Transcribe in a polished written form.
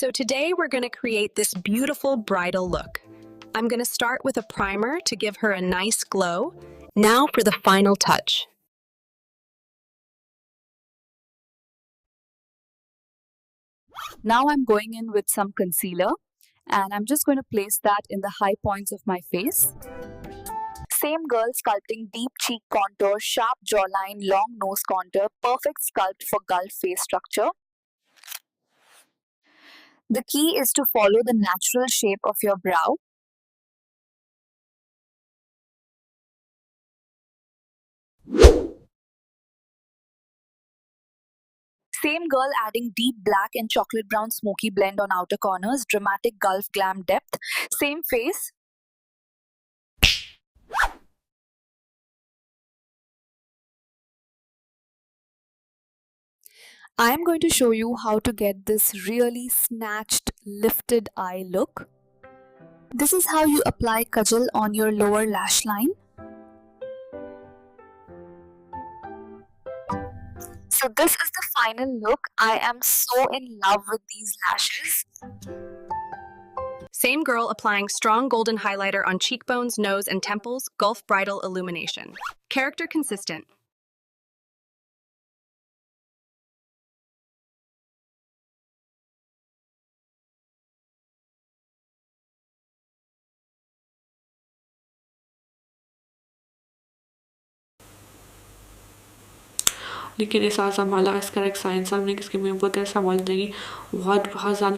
So today we're going to create this beautiful bridal look. I'm going to start with a primer to give her a nice glow. Now for the final touch. Now I'm going in with some concealer and I'm just going to place that in the high points of my face. Same girl, sculpting deep cheek contour, sharp jawline, long nose contour, perfect sculpt for gulf face structure. The key is to follow the natural shape of your brow. Same girl, adding deep black and chocolate brown smoky blend on outer corners, dramatic gulf glam depth. Same face. I'm going to show you how to get this really snatched, lifted eye look. This is how you apply Kajal on your lower lash line. So this is the final look. I am so in love with these lashes. Same girl applying strong golden highlighter on cheekbones, nose, and temples, Gulf Bridal Illumination. Character consistent. लेकिन ये साथ संभाला इसका एक science हमने किसके मुंह पर संभाल देगी बहुत ज़्यादा